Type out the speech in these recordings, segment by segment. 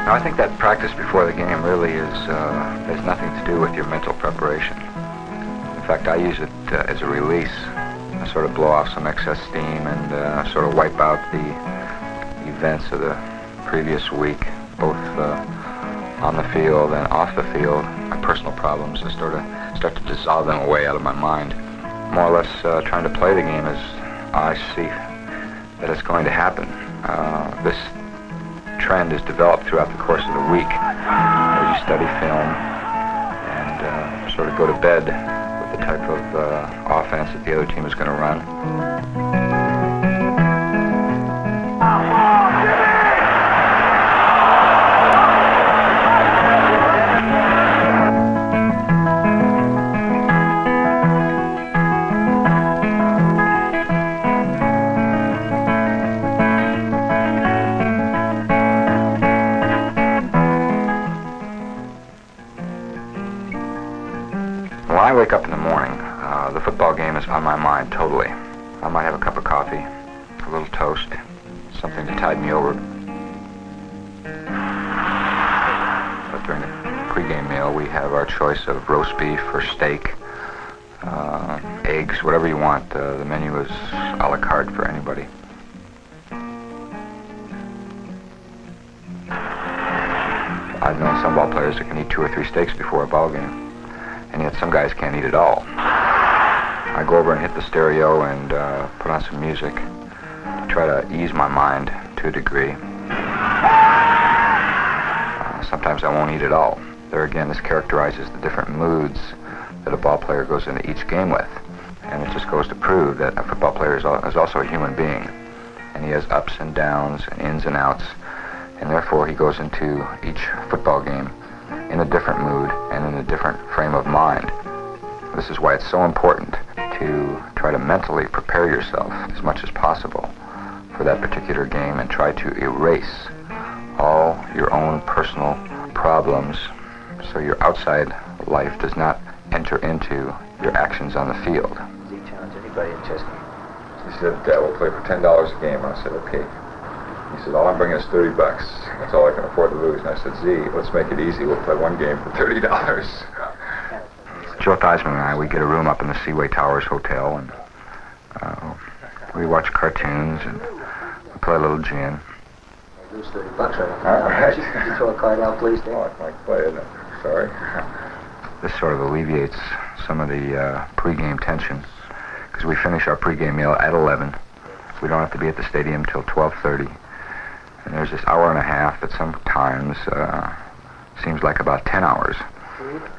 Now, I think that practice before the game really has nothing to do with your mental preparation. In fact, I use it as a release. I sort of blow off some excess steam and sort of wipe out the events of the previous week, both on the field and off the field. My personal problems, I start to dissolve them away out of my mind. More or less trying to play the game as I see that it's going to happen. This trend is developed throughout the course of the week, where you study film and sort of go to bed with the type of offense that the other team is going to run. When I wake up in the morning, the football game is on my mind totally. I might have a cup of coffee, a little toast, something to tide me over. But during the pregame meal, we have our choice of roast beef or steak, eggs, whatever you want. The menu is a la carte for anybody. I've known some ball players that can eat 2 or 3 steaks before a ball game. And yet some guys can't eat it all. I go over and hit the stereo and put on some music to try to ease my mind to a degree. Sometimes I won't eat at all. There again, this characterizes the different moods that a ball player goes into each game with. And it just goes to prove that a football player is also a human being. And he has ups and downs and ins and outs. And therefore he goes into each football game in a different mood and in a different frame of mind. This is why it's so important to try to mentally prepare yourself as much as possible for that particular game and try to erase all your own personal problems so your outside life does not enter into your actions on the field. Does he challenge anybody in chess game? He said, we'll play for $10 a game. And I said, okay. He said, all I'm bringing is $30. That's all I can afford to lose. And I said, Z, let's make it easy. We'll play one game for $30. Joe Theismann and I, we get a room up in the Seaway Towers Hotel, and we watch cartoons and we play a little gin. Lose $30 right All right. Could you throw a card out, please, Dave? Oh, I might play it. Sorry. This sort of alleviates some of the pregame tension, because we finish our pregame meal at 11. We don't have to be at the stadium till 12:30. And there's this hour and a half that sometimes seems like about 10 hours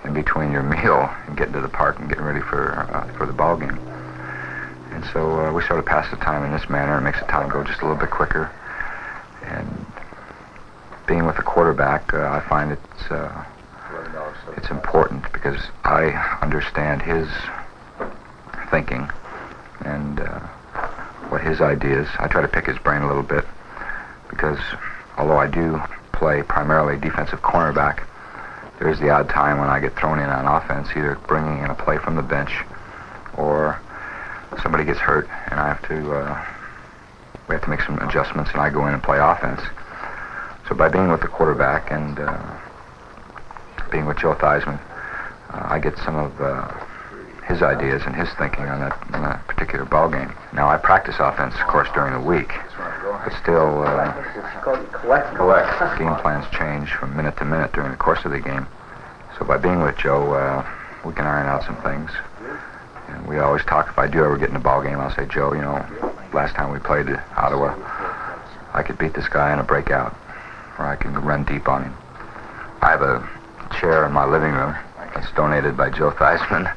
in between your meal and getting to the park and getting ready for the ball game. And so we sort of pass the time in this manner. It makes the time go just a little bit quicker. And being with the quarterback, I find it's important because I understand his thinking and what his ideas. I try to pick his brain a little bit, because although I do play primarily defensive cornerback, there's the odd time when I get thrown in on offense, either bringing in a play from the bench or somebody gets hurt and we have to make some adjustments and I go in and play offense. So by being with the quarterback and being with Joe Theismann, I get some of his ideas and his thinking on that particular ball game. Now I practice offense, of course, during the week, but still game plans change from minute to minute during the course of the game. So by being with Joe, we can iron out some things. And we always talk, if I do ever get in a ball game, I'll say, Joe, you know, last time we played Ottawa, I could beat this guy in a breakout, or I can run deep on him. I have a chair in my living room that's donated by Joe Theismann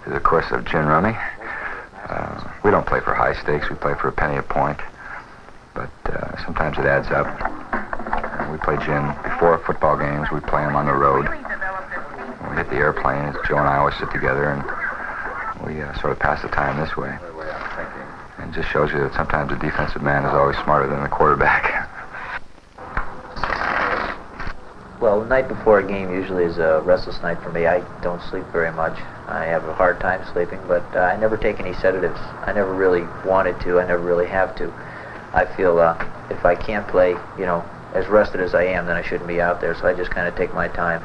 through the course of gin rummy. We don't play for high stakes, we play for a penny a point, but sometimes it adds up. We play gin before football games, we play them on the road. When we hit the airplane, Joe and I always sit together and we sort of pass the time this way. And it just shows you that sometimes a defensive man is always smarter than the quarterback. Well, the night before a game usually is a restless night for me. I don't sleep very much. I have a hard time sleeping, but I never take any sedatives. I never really wanted to. I never really have to. I feel if I can't play, as rested as I am, then I shouldn't be out there. So I just kind of take my time.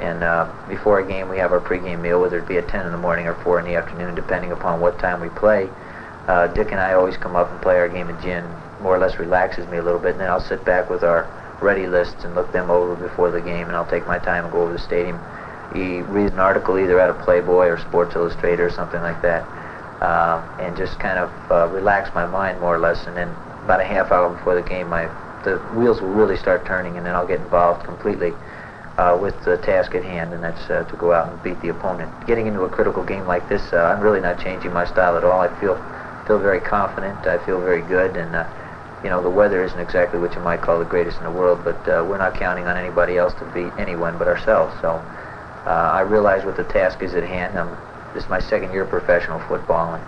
And before a game, we have our pregame meal, whether it be at 10 in the morning or 4 in the afternoon, depending upon what time we play. Dick and I always come up and play our game of gin. More or less relaxes me a little bit, and then I'll sit back with our ready lists and look them over before the game, and I'll take my time and go over the stadium. Read an article either out of Playboy or Sports Illustrated or something like that, and just kind of relax my mind more or less. And then about a half hour before the game, the wheels will really start turning, and then I'll get involved completely with the task at hand, and that's to go out and beat the opponent. Getting into a critical game like this, I'm really not changing my style at all. I feel very confident. I feel very good, and you know, the weather isn't exactly what you might call the greatest in the world, but we're not counting on anybody else to beat anyone but ourselves. So I realize what the task is at hand. This is my second year of professional football,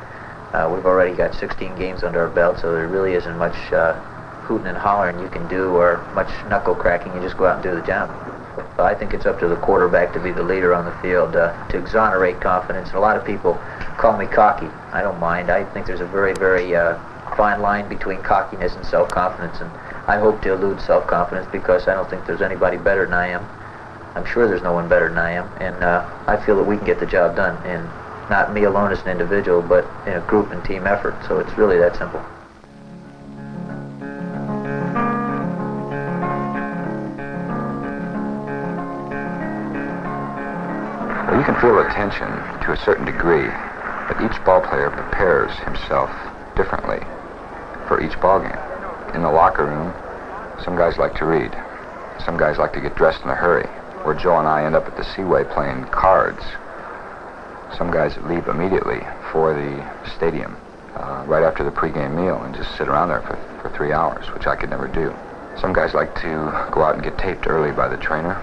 and we've already got 16 games under our belt, so there really isn't much hooting and hollering you can do or much knuckle cracking. You just go out and do the job. I think it's up to the quarterback to be the leader on the field, to exonerate confidence. And a lot of people call me cocky. I don't mind. I think there's a very, very fine line between cockiness and self-confidence, and I hope to elude self-confidence because I don't think there's anybody better than I am. I'm sure there's no one better than I am, and I feel that we can get the job done, and not me alone as an individual, but in a group and team effort. So it's really that simple. Well, you can feel the tension to a certain degree, but each ball player prepares himself differently for each ball game. In the locker room, some guys like to read. Some guys like to get dressed in a hurry, where Joe and I end up at the Seaway playing cards. Some guys leave immediately for the stadium right after the pregame meal and just sit around there for 3 hours, which I could never do. Some guys like to go out and get taped early by the trainer.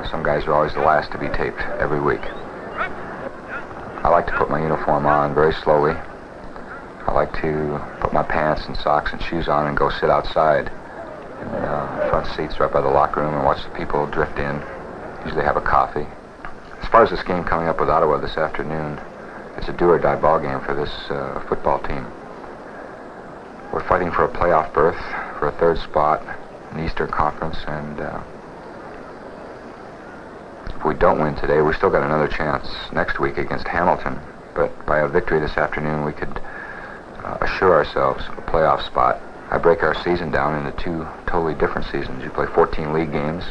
Some guys are always the last to be taped every week. I like to put my uniform on very slowly. I like to put my pants and socks and shoes on and go sit outside in the front seats right by the locker room and watch the people drift in. Usually have a coffee. As far as this game coming up with Ottawa this afternoon, it's a do-or-die ball game for this football team. We're fighting for a playoff berth, for a third spot in the Eastern Conference, and if we don't win today, we still got another chance next week against Hamilton. But by a victory this afternoon, we could assure ourselves a playoff spot. I break our season down into two totally different seasons. You play 14 league games,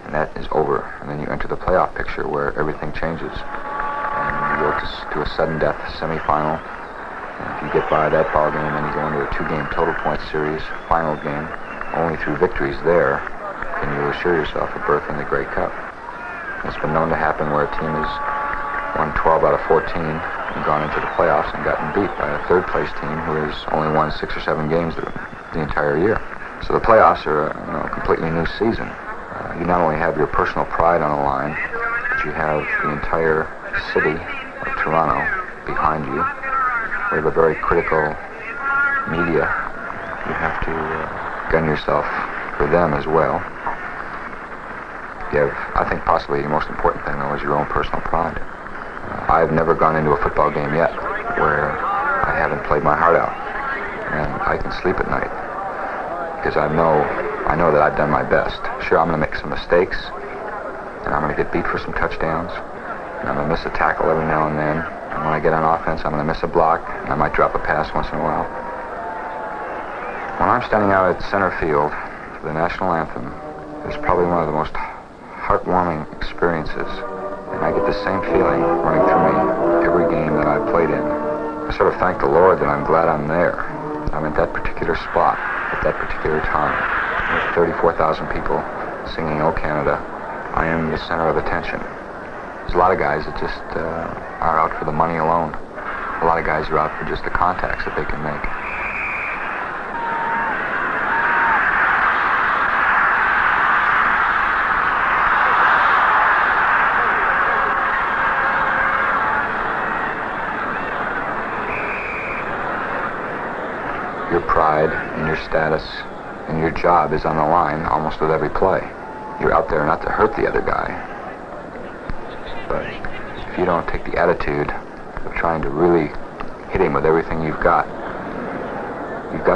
and that is over. And then you enter the playoff picture where everything changes. And you go to a sudden death semifinal. And if you get by that ball game, then you go into a two-game total point series final game. Only through victories there can you assure yourself a berth in the Grey Cup. It's been known to happen where a team has won 12 out of 14 and gone into the playoffs and gotten beat by a third-place team who has only won 6 or 7 games the entire year. So the playoffs are a completely new season. You not only have your personal pride on the line, but you have the entire city of Toronto behind you. We have a very critical media. You have to gun yourself for them as well. You have, I think possibly the most important thing, though, is your own personal pride. I've never gone into a football game yet where I haven't played my heart out. And I can sleep at night because I know that I've done my best. Sure, I'm going to make some mistakes, and I'm going to get beat for some touchdowns, and I'm going to miss a tackle every now and then. And when I get on offense, I'm going to miss a block, and I might drop a pass once in a while. When I'm standing out at center field for the national anthem, it's probably one of the most heartwarming experiences, and I get the same feeling running through me every game that I've played in. I sort of thank the Lord that I'm glad I'm there. I'm at that particular spot at that particular time. With 34,000 people singing "O Canada," I am the center of attention. There's a lot of guys that just are out for the money alone. A lot of guys are out for just the contacts that they can make. Your pride and your status and your job is on the line almost with every play. You're out there not to hurt the other guy, but if you don't take the attitude of trying to really hit him with everything you've got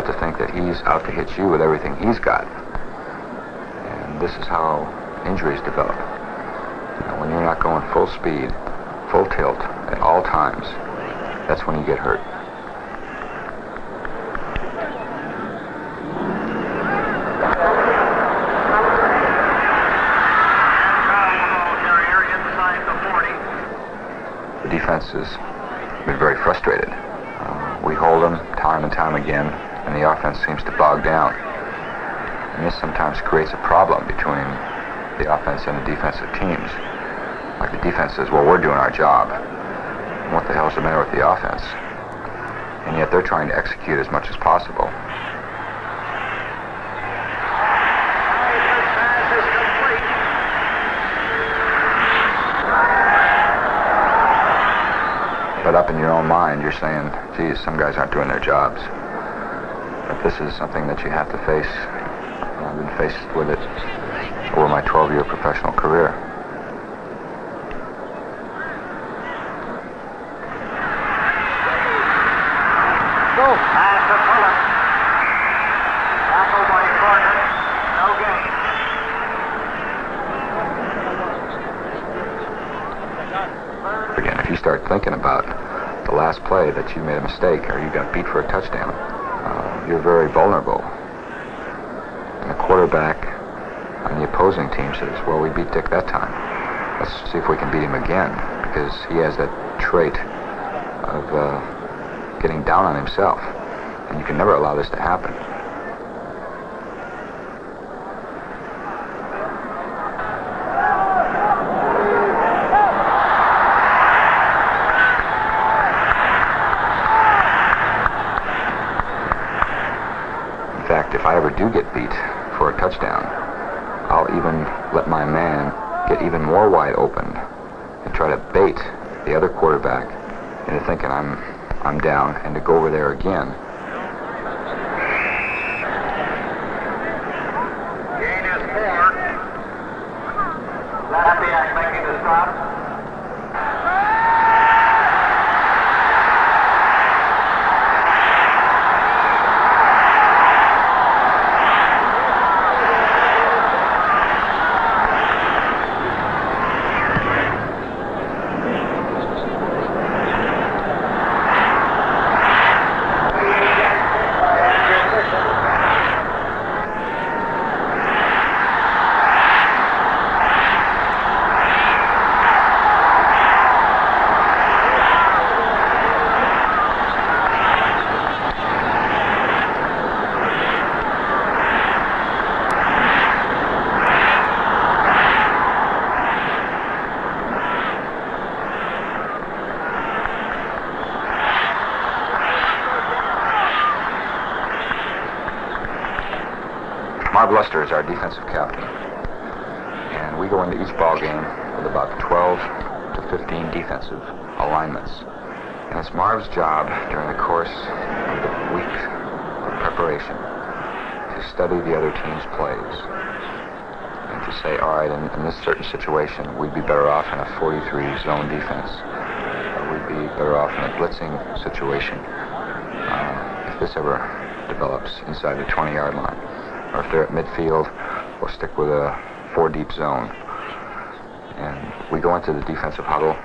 to think that he's out to hit you with everything he's got. And this is how injuries develop. When you're not going full speed, full tilt at all times, that's when you get hurt. The defense has been very frustrated. We hold them time and time again, and the offense seems to bog down. And this sometimes creates a problem between the offense and the defensive teams. Like the defense says, well, we're doing our job. What the hell's the matter with the offense? And yet they're trying to execute as much as possible. But up in your own mind, you're saying, geez, some guys aren't doing their jobs. But this is something that you have to face. I've been faced with it over my 12-year professional career. Go. Pass to Thornton. Tackled by Thornton. No gain. Again, if you start thinking about the last play that you made a mistake or you got beat for a touchdown, you're very vulnerable. And the quarterback on the opposing team says, well, we beat Dick that time. Let's see if we can beat him again, because he has that trait of getting down on himself. And you can never allow this to happen. In fact, if I ever do get beat for a touchdown, I'll even let my man get even more wide open and try to bait the other quarterback into thinking I'm down and to go over there again. Gain is 4. Lafayette making the stop. Marv Luster is our defensive captain, and we go into each ball game with about 12 to 15 defensive alignments. And it's Marv's job during the course of the week of preparation to study the other team's plays and to say, all right, in this certain situation, we'd be better off in a 43 zone defense. We'd be better off in a blitzing situation if this ever develops inside the 20-yard line. Or if they're at midfield, we'll stick with a 4-deep zone. And we go into the defensive huddle,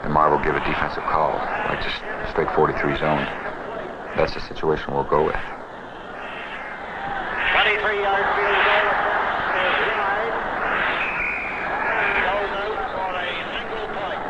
and Marv will give a defensive call, like just straight 43 zone. That's the situation we'll go with. 23-yard field goal is wide. Goes out for a single point.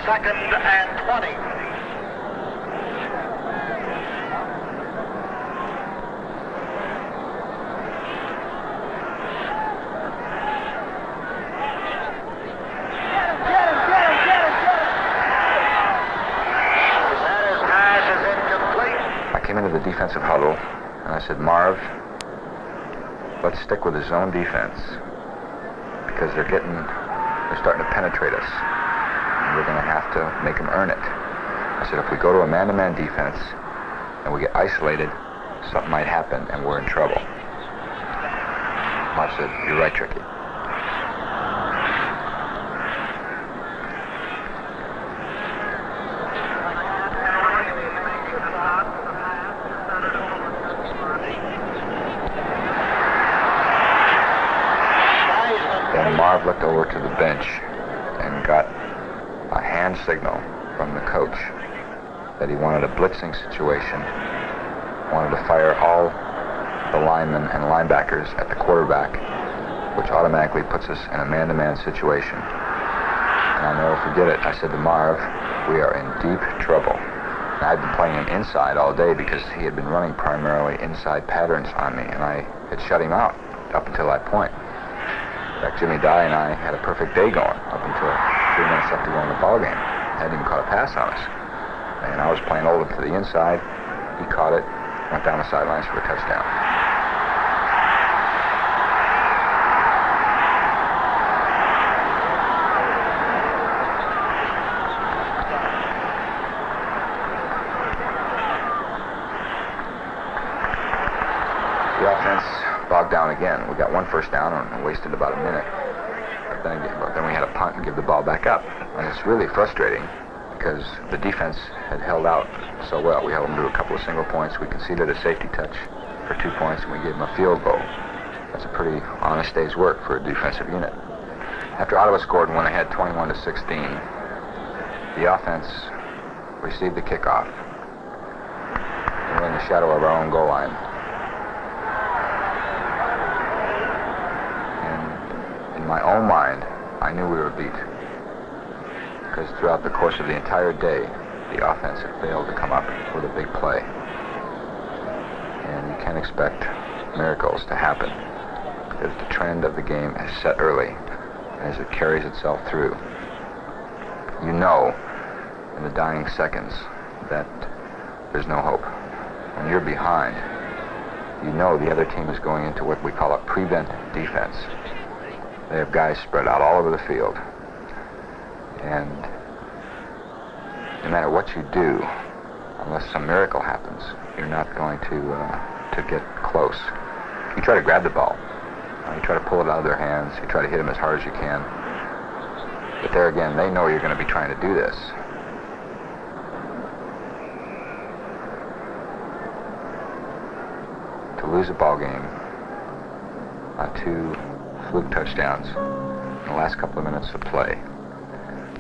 Second and 20. I came into the defensive huddle, and I said, Marv, let's stick with the zone defense, because they're starting to penetrate us. We're going to have to make them earn it. I said, if we go to a man-to-man defense and we get isolated, something might happen and we're in trouble. Marv said, you're right, Tricky. Then Marv looked over to the bench and got a hand signal from the coach that he wanted a blitzing situation, wanted to fire all the linemen and linebackers at the quarterback, which automatically puts us in a man-to-man situation. And I'll never forget it. I said to Marv, we are in deep trouble. And I'd been playing him inside all day because he had been running primarily inside patterns on me, and I had shut him out up until that point. In fact, Jimmy Dye and I had a perfect day going up until 3 minutes left to go in the ball game. Hadn't even caught a pass on us. And I was playing over to the inside. He caught it, went down the sidelines for a touchdown. The offense bogged down again. We got one first down and wasted about a minute. But then we had a punt and give the ball back up. And it's really frustrating because the defense had held out so well. We held them to a couple of single points. We conceded a safety touch for 2 points, and we gave them a field goal. That's a pretty honest day's work for a defensive unit. After Ottawa scored and went ahead 21-16, the offense received the kickoff. We were in the shadow of our own goal line. In my own mind, I knew we were beat. Because throughout the course of the entire day, the offense had failed to come up with a big play. And you can't expect miracles to happen. Because the trend of the game is set early, as it carries itself through. You know, in the dying seconds, that there's no hope. When you're behind, you know the other team is going into what we call a prevent defense. They have guys spread out all over the field. And no matter what you do, unless some miracle happens, you're not going to get close. You try to grab the ball. You try to pull it out of their hands. You try to hit them as hard as you can. But there again, they know you're going to be trying to do this. To lose a ball game on 2 fluke touchdowns in the last couple of minutes of play,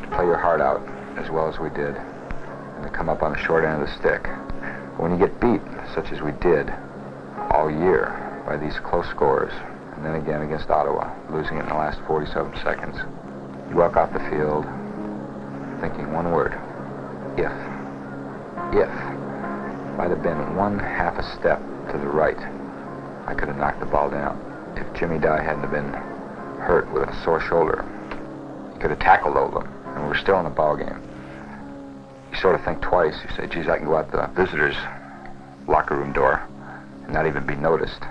to play your heart out as well as we did, and to come up on the short end of the stick. When you get beat, such as we did all year, by these close scores, and then again against Ottawa, losing it in the last 47 seconds, you walk off the field thinking one word: if. If I'd have been one half a step to the right, I could have knocked the ball down. If Jimmy Dye hadn't have been hurt with a sore shoulder, he could have tackled over them, and we're still in the ball game. You sort of think twice. You say, geez, I can go out the visitor's locker room door and not even be noticed.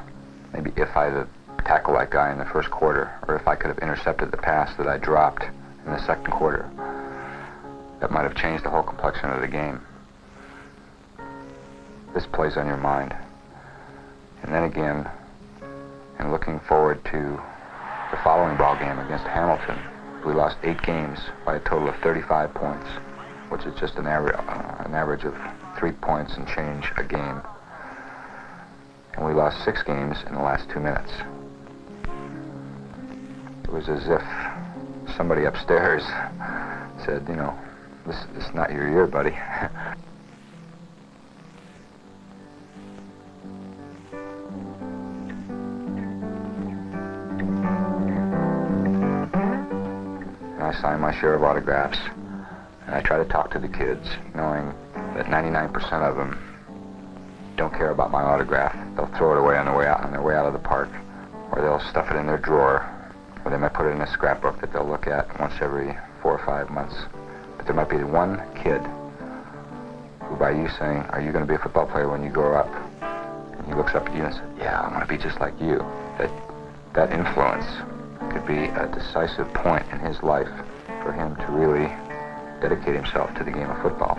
Maybe if I had tackled that guy in the first quarter, or if I could have intercepted the pass that I dropped in the second quarter, that might have changed the whole complexion of the game. This plays on your mind. And then again, and looking forward to the following ball game against Hamilton, we lost 8 games by a total of 35 points, which is just an average of 3 points and change a game. And we lost 6 games in the last 2 minutes. It was as if somebody upstairs said, you know, this is not your year, buddy. I sign my share of autographs, and I try to talk to the kids, knowing that 99% of them don't care about my autograph. They'll throw it away on their way out of the park, or they'll stuff it in their drawer, or they might put it in a scrapbook that they'll look at once every 4 or 5 months. But there might be one kid who, by you saying, "Are you going to be a football player when you grow up?" and he looks up at you and says, "Yeah, I'm going to be just like you," that influence could be a decisive point in his life for him to really dedicate himself to the game of football.